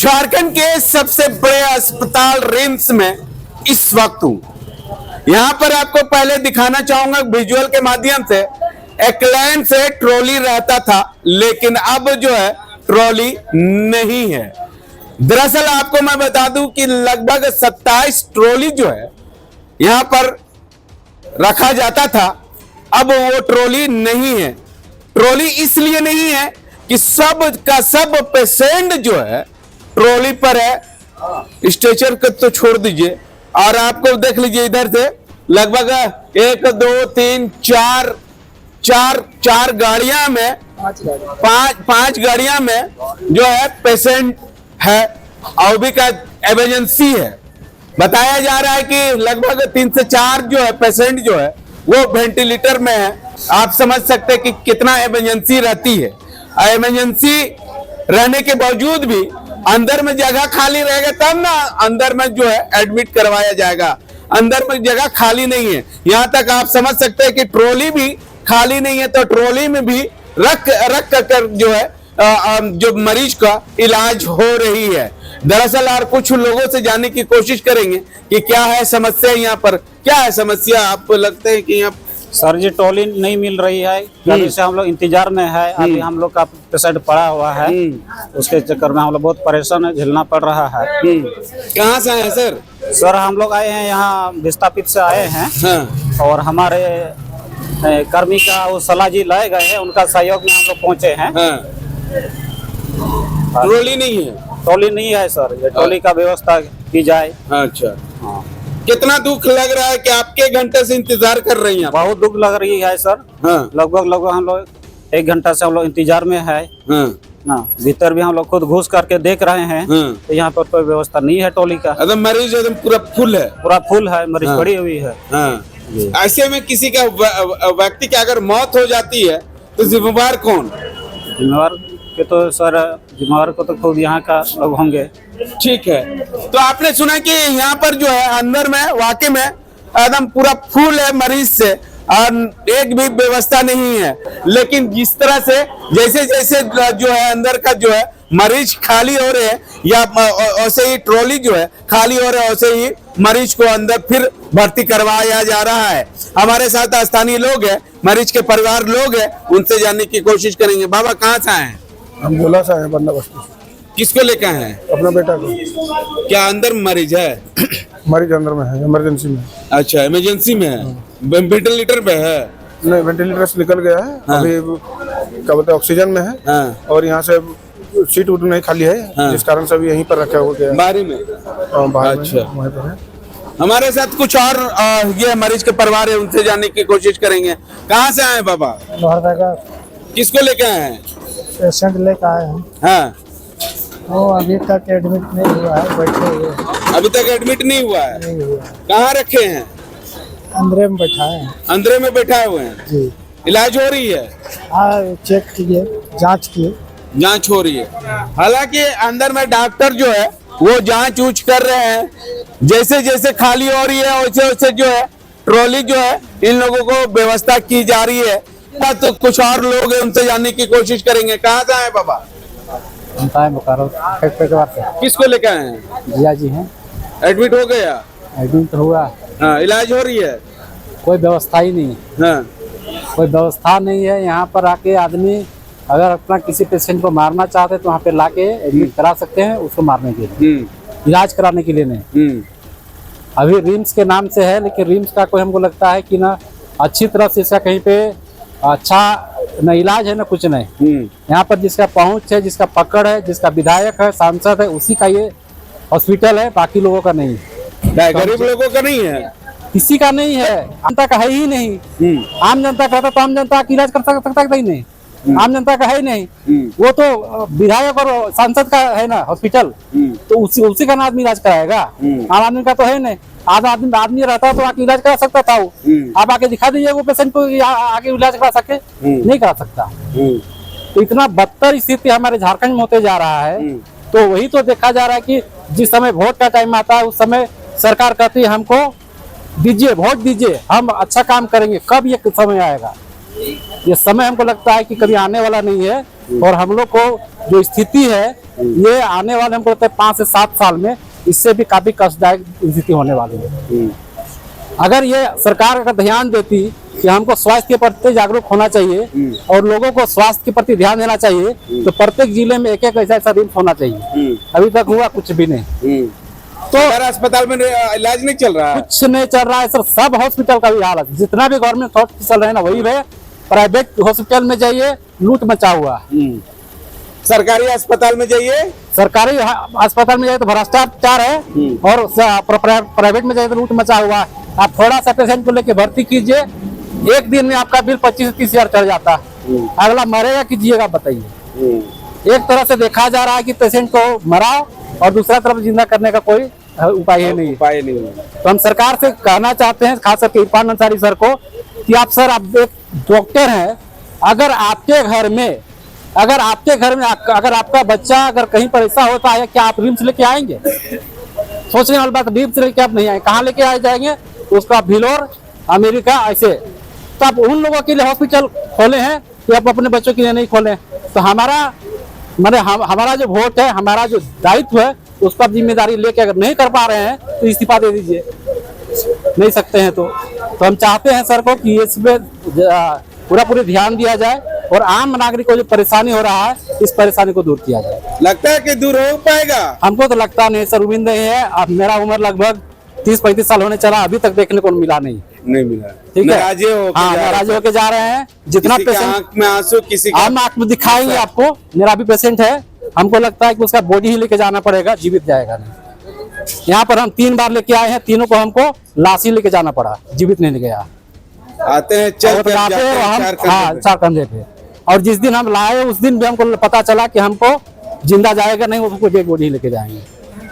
झारखंड के सबसे बड़े अस्पताल रिम्स में इस वक्त हूं। यहां पर आपको पहले दिखाना चाहूंगा विजुअल के माध्यम से। एक लाइन से ट्रॉली रहता था, लेकिन अब जो है ट्रॉली नहीं है। दरअसल आपको मैं बता दूं कि लगभग 27 ट्रॉली जो है यहां पर रखा जाता था, अब वो ट्रॉली नहीं है। ट्रॉली इसलिए नहीं है कि सब का सब पेशेंट जो है ट्रॉली पर है। स्ट्रेचर को तो छोड़ दीजिए, और आपको देख लीजिए इधर से लगभग 1 2 3 4 गाड़ियां में पांच गाड़ियां में जो है पेशेंट है, और भी का इमरजेंसी है। बताया जा रहा है कि लगभग 3 से 4 जो है पेशेंट जो है वो वेंटिलेटर में है। आप समझ सकते हैं कि कितना इमरजेंसी रहती है। इमरजेंसी रहने के बावजूद भी अंदर में जगह खाली रहेगा तब ना अंदर में जो है एडमिट करवाया जाएगा। अंदर में जगह खाली नहीं है, यहां तक आप समझ सकते हैं कि ट्रॉली भी खाली नहीं है, तो ट्रॉली में भी रख कर जो है जो मरीज का इलाज हो रही है। दरअसल और कुछ लोगों से जानने की कोशिश करेंगे कि क्या है समस्या, यहाँ पर क्या है समस्या। आपको लगता है कि यहाँ सर जी ट्रॉली नहीं मिल रही है, कभी से हम लोग इंतजार में है। अभी हम लोग का पेशेंट पड़ा हुआ है, उसके चक्कर में हम लोग बहुत परेशान है, झेलना पड़ रहा है। कहाँ से आए सर? सर हम लोग आए हैं यहाँ विस्थापित से आए हैं। हाँ। और हमारे कर्मी का वो सलाह जी लाए गए हैं, उनका सहयोग में हम लोग पहुँचे हैं। हाँ। ट्रॉली नहीं है? ट्रॉली नहीं है सर, ये ट्रॉली का व्यवस्था की जाए। अच्छा। हाँ। कितना दुख लग रहा है कि आपके घंटे से इंतजार कर रही हैं? बहुत दुख लग रही है सर। हाँ। लगभग हम लोग 1 घंटा से हम लोग इंतजार में है। हाँ। भीतर भी हम लोग खुद घुस करके देख रहे हैं। तो यहाँ पर कोई व्यवस्था नहीं है ट्रॉली का। एकदम मरीज एकदम पूरा फुल है? पूरा फुल है, मरीज पड़ी हुई है। हाँ। ऐसे में किसी का व्यक्ति की अगर मौत हो जाती है तो जिम्मेवार कौन? जिम्मेवार के तो सर जिम्मेवार को तो खुद यहाँ का लोग होंगे। ठीक है, तो आपने सुना कि यहाँ पर जो है अंदर में वाकई में एकदम पूरा फुल है मरीज से, और एक भी व्यवस्था नहीं है। लेकिन जिस तरह से जैसे जैसे जो है अंदर का जो है मरीज खाली हो रहे हैं, या वैसे ही ट्रॉली जो है खाली हो रहा है, वैसे ही मरीज को अंदर फिर भर्ती करवाया जा रहा है। हमारे साथ स्थानीय लोग हैं, मरीज के परिवार लोग हैं, उनसे जानने की कोशिश करेंगे। बाबा कहाँ से आए हैं? हम गोला से आए हैं, बंदा बस्ती। किसको लेकर आए हैं? अपना बेटा को। क्या अंदर मरीज है? मरीज अंदर में है, इमरजेंसी में। अच्छा, इमरजेंसी में है, वेंटिलेटर पे है? नहीं, वेंटिलेटर से निकल गया है। हाँ। अभी क्या बोलते हैं ऑक्सीजन में है। हाँ। और यहाँ से सीट उठ नहीं खाली है। हाँ। जिस कारण से अभी यहीं पर रखा हो गया बारी में? बाहर में, अच्छा। वहीं पर है। हमारे साथ कुछ और ये मरीज के परिवार है, उनसे जानने की कोशिश करेंगे। कहाँ से आए बाबा? किसको लेके आए हैं? पेशेंट लेकर आए हैं। हाँ। वो अभी तक एडमिट नहीं हुआ है, बैठे हुए हैं। अभी तक एडमिट नहीं हुआ है? नहीं हुआ है। कहाँ रखे हैं? अंदर में बैठाए हैं। अंदर में बैठा हुए हैं? जी। इलाज हो रही है? हाँ, चेक किए, जांच किए। जांच हो रही है। हालांकि अंदर में डॉक्टर जो है वो जांच ऊंच कर रहे हैं। जैसे जैसे खाली हो रही है वैसे वैसे जो है ट्रॉली जो है इन लोगों को व्यवस्था की जा रही है। तो कुछ और लोग हैं, उनसे जानने की कोशिश करेंगे। कहाँ से आए बाबा? बोकारो। किसको लेकर आए हैं? जिया जी हैं। एडमिट हो गया? एडमिट हुआ। हाँ। इलाज हो रही है? कोई व्यवस्था ही नहीं। हाँ। कोई व्यवस्था नहीं है। यहाँ पर आके आदमी अगर अपना किसी पेशेंट को मारना चाहते तो वहाँ पे लाके एडमिट करा सकते हैं, उसको मारने के लिए, इलाज कराने के लिए नहीं। अभी रिम्स के नाम से है, लेकिन रिम्स का कोई हमको लगता है कि ना अच्छी तरह से इसका कहीं पे अच्छा न इलाज है न कुछ नहीं। यहाँ पर जिसका पहुँच है, जिसका पकड़ है, जिसका विधायक है, सांसद है, उसी का ये हॉस्पिटल है, बाकी लोगों का नहीं। गरीब लोगों का नहीं है, किसी का नहीं है, जनता का है ही नहीं। आम जनता कहता तो आम जनता का इलाज कर सकता ही नहीं। आम जनता का है ही नहीं। वो तो विधायक और सांसद का है ना हॉस्पिटल, तो उसी का ना आदमी इलाज कराएगा। आम आदमी का तो है नहीं। आदमी रहता तो आके इलाज करा सकता था। वो आप आके दिखा दीजिए वो पेशेंट को आगे इलाज करा सके, नहीं करा सकता। तो इतना बदतर स्थिति हमारे झारखंड में होते जा रहा है। तो वही तो देखा जा रहा है कि जिस समय वोट का टाइम आता है उस समय सरकार कहती है हमको दीजिए, वोट दीजिए, हम अच्छा काम करेंगे। कब ये समय आएगा? ये समय हमको लगता है कि कभी आने वाला नहीं है। और हम लोग को जो स्थिति है ये आने वाले हमको लगता है 5 से 7 साल में इससे भी काफी कष्टदायक स्थिति होने वाली है। अगर ये सरकार अगर ध्यान देती कि हमको स्वास्थ्य के प्रति जागरूक होना चाहिए और लोगों को स्वास्थ्य के प्रति ध्यान देना चाहिए, तो प्रत्येक जिले में एक ऐसा रिम्स होना चाहिए। अभी तक हुआ कुछ भी नहीं। तो अस्पताल में इलाज नहीं चल रहा है, कुछ नहीं चल रहा है सर। सब हॉस्पिटल का भी हाल है, जितना भी गवर्नमेंट हॉस्पिटल चल रहे हैं ना वही है। प्राइवेट हॉस्पिटल में जाइए लूट मचा हुआ, सरकारी अस्पताल में जाइए, सरकारी अस्पताल में जाइए तो भ्रष्टाचार है और प्राइवेट में जाइए तो लूट मचा हुआ है। आप थोड़ा सा पेशेंट को लेके भर्ती कीजिए, एक दिन में आपका बिल 25 से 30 हजार चढ़ जाता है। अगला मरेगा कीजिएगा बताइए। एक तरह से देखा जा रहा है कि पेशेंट को मराओ और दूसरा तरफ जिंदा करने का कोई उपाय है नहीं। तो हम सरकार से कहना चाहते हैं, खास करके इरफान अंसारी सर को, कि आप सर आप एक डॉक्टर हैं, अगर आपके घर में अगर आपका बच्चा अगर कहीं पर ऐसा होता है, क्या आप रिम्स लेके आएंगे? सोचने वाली बात, रिम्स लेके आप नहीं आए, कहाँ लेके आ जाएंगे? उसका भिलोर, अमेरिका, ऐसे। तो आप उन लोगों के लिए हॉस्पिटल खोले हैं कि आप अपने बच्चों के लिए नहीं खोले। तो हमारा जो वोट है, हमारा जो दायित्व है, उस पर जिम्मेदारी लेके अगर नहीं कर पा रहे हैं तो इस्तीफा दे दीजिए। नहीं सकते हैं तो हम चाहते हैं सर को कि इसमें पूरी ध्यान दिया जाए और आम नागरिक को जो परेशानी हो रहा है, इस परेशानी को दूर किया जाए। लगता है कि दूर हो पाएगा? हमको तो लगता नहीं सर, उम्मीद नहीं है। अब मेरा उम्र लगभग 30-35 साल होने चला, अभी तक देखने को मिला नहीं मिला। ठीक है, नाराज होके जा रहे हैं। जितना पेशेंट आंख में आंसू, किसी हम आंख में दिखाएंगे आपको। मेरा भी पेशेंट है, हमको लगता है कि उसका बॉडी ही लेके जाना पड़ेगा, जीवित जाएगा नहीं। यहाँ पर हम 3 बार लेके आए हैं, तीनों को हमको लाश ही लेके जाना पड़ा, जीवित नहीं गया। आते हैं चल कर जाते हैं, चार कंधे पे। और जिस दिन हम लाए उस दिन भी हमको पता चला कि हमको जिंदा जाएगा नहीं, उसको डेड बॉडी ही लेके जाएंगे।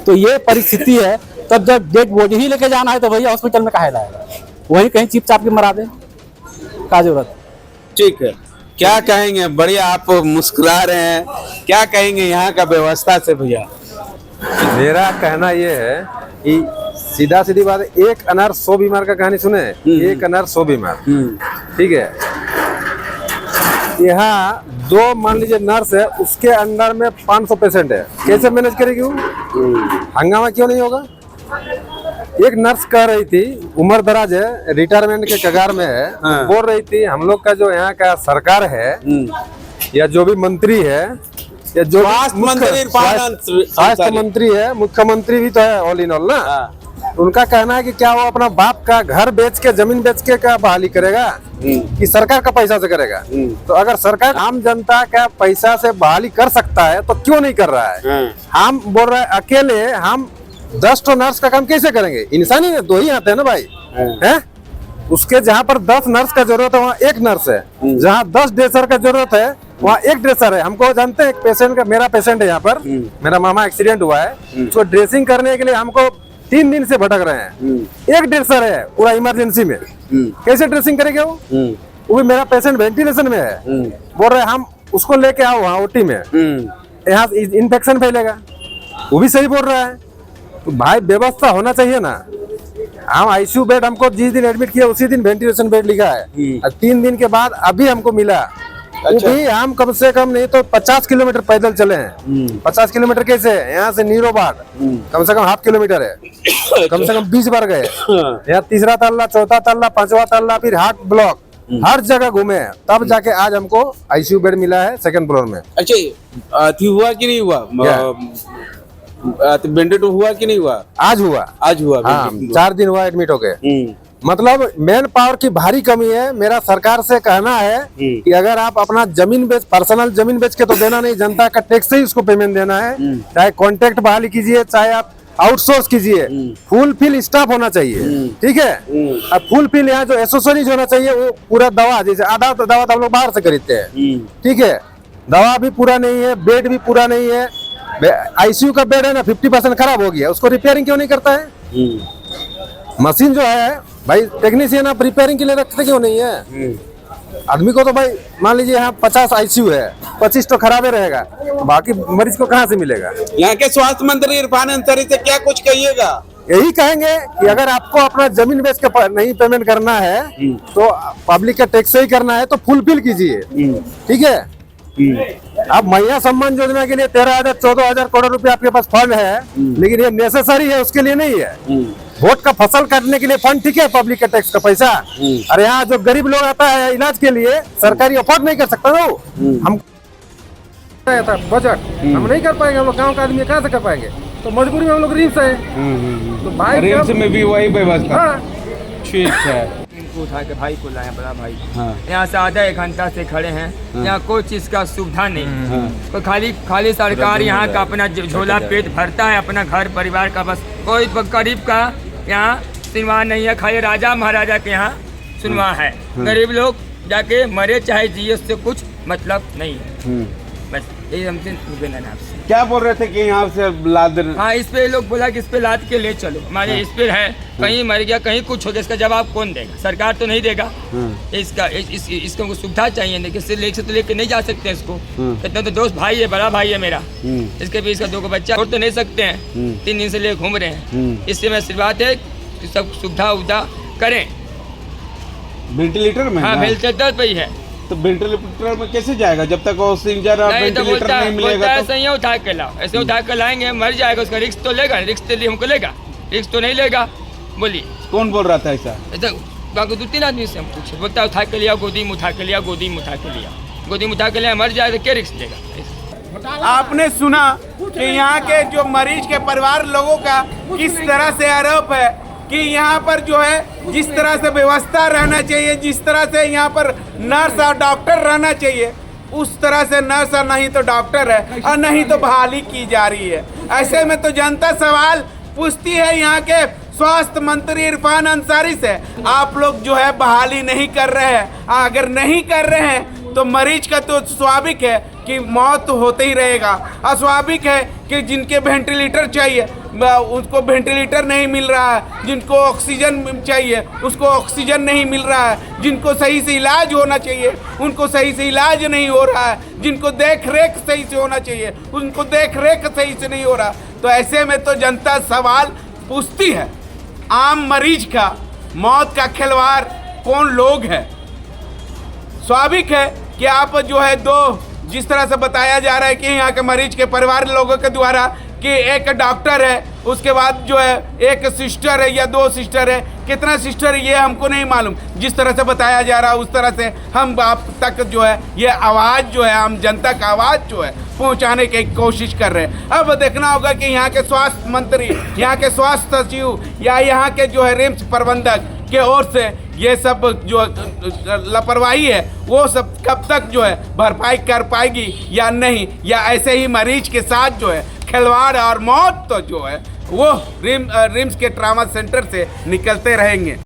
तो ये परिस्थिति है। तब जब डेड बॉडी ही लेके जाना है तो भैया हॉस्पिटल में काहे लाएगा? वही कहीं चिप चाप के मरा दे, क्या जरूरत? ठीक है, क्या कहेंगे? बढ़िया, आप मुस्कुरा रहे हैं, क्या कहेंगे यहाँ का व्यवस्था से भैया? मेरा कहना ये है कि सीधा सीधी बात है, एक अनार 100 बीमार का कहानी सुने, एक अनार 100 बीमार। ठीक है, यहाँ 2 मान लीजिए नर्स है, उसके अंडर में 500 पेशेंट है, कैसे मैनेज करेगी वो? हंगामा क्यों नहीं होगा? एक नर्स कह रही थी, उम्र दराज है, रिटायरमेंट के कगार में है, बोल रही थी हम लोग का जो यहाँ का सरकार है या जो भी मंत्री है या जो स्वास्थ्य मंत्री है, मुख्यमंत्री भी तो है ऑल इन ऑल ना, उनका कहना है कि क्या वो अपना बाप का घर बेच के, जमीन बेच के क्या बहाली करेगा कि सरकार का पैसा से करेगा? तो अगर सरकार आम जनता का पैसा से बहाली कर सकता है तो क्यों नहीं कर रहा है? हम बोल रहे हैं अकेले हम 10 तो नर्स का काम कैसे करेंगे? इंसानी है, 2 ही आते हैं ना भाई, हैं? उसके जहाँ पर 10 नर्स का जरूरत है वहाँ 1 नर्स है, जहाँ 10 ड्रेसर का जरूरत है वहाँ 1 ड्रेसर है। हमको जानते हैं, एक पेशेंट का, मेरा पेशेंट है यहाँ पर, मेरा मामा एक्सीडेंट हुआ है, उसको ड्रेसिंग करने के लिए हमको 3 दिन से भटक रहे हैं। 1 ड्रेसर है पूरा इमरजेंसी में, कैसे ड्रेसिंग करेंगे वो भी मेरा पेशेंट वेंटिलेशन में है। बोल रहे हम उसको लेके आओ वहाँ ओटी में, यहाँ इन्फेक्शन फैलेगा, वो भी सही बोल रहा है। तो भाई व्यवस्था होना चाहिए ना। हम आईसीयू बेड हमको जिस दिन एडमिट किया उसी दिन वेंटिलेशन बेड लिखा है, और 3 दिन के बाद अभी हमको मिला। अच्छा। भी हम कम से कम नहीं तो 50 किलोमीटर पैदल चले हैं। 50 किलोमीटर कैसे? यहाँ से नीरोबाद कम से कम 0.5 किलोमीटर है, कम से कम 20 बार गए। यहाँ 3रा तल्ला, 4था तल्ला, 5वां तल्ला, फिर हार्ट ब्लॉक, हर जगह घूमे, तब जाके आज हमको आईसीयू बेड मिला है 2nd फ्लोर में। अच्छा, हुआ कि नहीं हुआ? बेंडेड हुआ कि नहीं हुआ? आज हुआ। हाँ, 4 दिन हुआ एडमिट हो गए। मतलब मैन पावर की भारी कमी है। मेरा सरकार से कहना है कि अगर आप अपना जमीन बेच, पर्सनल जमीन बेच के तो देना नहीं, जनता का टैक्स से ही उसको पेमेंट देना है। चाहे कॉन्ट्रैक्ट बहाली कीजिए, चाहे आप आउटसोर्स कीजिए, फुल फिल स्टाफ होना चाहिए। ठीक है, अब फुल फिल यहाँ जो एसोसिएशन होना चाहिए वो पूरा दवा, जैसे आधा तो दवा तो हम लोग बाहर से खरीदते हैं। ठीक है, दवा भी पूरा नहीं है, बेड भी पूरा नहीं है। आईसीयू का बेड है ना 50% खराब हो गया, उसको रिपेयरिंग क्यों नहीं करता है? मशीन जो है भाई, टेक्नीशियन आप रिपेयरिंग के लिए रखते क्यों नहीं है? आदमी को तो भाई मान लीजिए यहाँ 50 आईसीयू है, 25 तो खराब ही रहेगा, बाकी मरीज को कहाँ से मिलेगा? यहाँ के स्वास्थ्य मंत्री इरफान अंसारी से क्या कुछ कहिएगा? यही कहेंगे कि अगर आपको अपना जमीन बेच के नहीं पेमेंट करना है तो पब्लिक का टैक्स ही करना है तो फुलफिल कीजिए। ठीक है, अब मैया सम्मान योजना के लिए 13,000-14,000 करोड़ रुपए आपके पास फंड है, लेकिन ये नेसेसरी है, उसके लिए नहीं है। वोट का फसल काटने के लिए फंड ठीक है, पब्लिक के टैक्स का पैसा। अरे यहाँ जो गरीब लोग आता है इलाज के लिए, सरकारी अफोर्ड नहीं कर सकता वो। हम बजट हम नहीं कर पाएंगे, हम लोग गाँव का आदमी कहाँ से कर पाएंगे, तो मजबूरी में हम लोग रिम्स है। तो भाई रिम्स में भी वही व्यवस्था। हाँ, ठीक है। इनको उठा के भाई को लाया, बड़ा भाई यहाँ से आधा 1 घंटा से खड़े हैं। यहाँ कोई चीज का सुविधा नहीं, तो खाली सरकार यहाँ का अपना झोला पेट भरता है, अपना घर परिवार का, बस कोई गरीब का यहाँ सुनवाई नहीं है। खाली राजा महाराजा के यहाँ सुनवाई है, गरीब लोग जाके मरे चाहे जिए, उससे कुछ मतलब नहीं है। बस यही हमसे निवेदन है आपसे। क्या बोल रहे थे कि यहाँ से लाद? हाँ, इस पे लोग बोला कि इस पे लाद के ले चलो, हमारे इस पे है, कहीं मर गया कहीं कुछ हो गया, इसका जवाब कौन देगा? सरकार तो नहीं देगा। इसको सुविधा चाहिए, लेकिन तो लेके नहीं जा सकते इसको। इतना तो दोस्त भाई है, बड़ा भाई है मेरा, इसके भी इसका 2 बच्चा, छोड़ तो नहीं सकते हैं, 3 दिन से ले घूम रहे हैं। इससे मैं सिर्फ बात है कि सब सुविधा उविधा करें। वेंटिलेटर में? हाँ, वेंटिलेटर पे ही है। तो वेंटिलेटर में कैसे जाएगा जब तक ऑक्सीजन और वेंटिलेटर नहीं मिलेगा? ऐसे ही उठा के लाओ, ऐसे उठा के लाएंगे, मर जाएगा, उसका रिस्क तो लेगा, रिस्क तो हमको लेगा, रिस्क तो नहीं लेगा। बोलिए कौन बोल रहा था ऐसा? 2-3 आदमी से हम पूछे, बोलता उठा के लिया, गोदी में उठा के लिया, गोदी में उठा के लिया, गोदी में उठा के लिया, मर जाए तो क्या रिस्क लेगा? आपने सुना कि यहाँ के जो मरीज के परिवार लोगों का किस तरह से आरोप है कि यहाँ पर जो है जिस तरह से व्यवस्था रहना चाहिए, जिस तरह से यहाँ पर नर्स और डॉक्टर रहना चाहिए, उस तरह से नर्स और नहीं तो डॉक्टर है, और नहीं तो बहाली की जा रही है। ऐसे में तो जनता सवाल पूछती है यहाँ के स्वास्थ्य मंत्री इरफान अंसारी से, आप लोग जो है बहाली नहीं कर रहे हैं। अगर नहीं कर रहे हैं तो मरीज का तो स्वाभाविक है कि मौत होते ही रहेगा। अस्वाभाविक है कि जिनके वेंटिलेटर चाहिए उसको वेंटिलेटर नहीं मिल रहा है, जिनको ऑक्सीजन चाहिए उसको ऑक्सीजन नहीं मिल रहा है, जिनको सही से इलाज होना चाहिए उनको सही से इलाज नहीं हो रहा है, जिनको देख रेख सही से होना चाहिए उनको देख रेख सही से नहीं हो रहा। तो ऐसे में तो जनता सवाल पूछती है, आम मरीज का मौत का खिलवाड़ कौन लोग है? स्वाभाविक है कि आप जो है जिस तरह से बताया जा रहा है कि यहाँ के मरीज के परिवार लोगों के द्वारा कि एक डॉक्टर है, उसके बाद जो है एक सिस्टर है या 2 सिस्टर है, कितना सिस्टर है ये हमको नहीं मालूम। जिस तरह से बताया जा रहा है उस तरह से हम आप तक जो है ये आवाज़ जो है आम जनता का आवाज़ जो है पहुंचाने की कोशिश कर रहे हैं। अब देखना होगा कि यहाँ के स्वास्थ्य मंत्री, यहाँ के स्वास्थ्य सचिव या यहाँ के जो है रिम्स प्रबंधक के ओर से ये सब जो लापरवाही है वो सब कब तक जो है भरपाई कर पाएगी या नहीं, या ऐसे ही मरीज के साथ जो है खिलवाड़ और मौत तो जो है वो रिम्स के ट्रामा सेंटर से निकलते रहेंगे।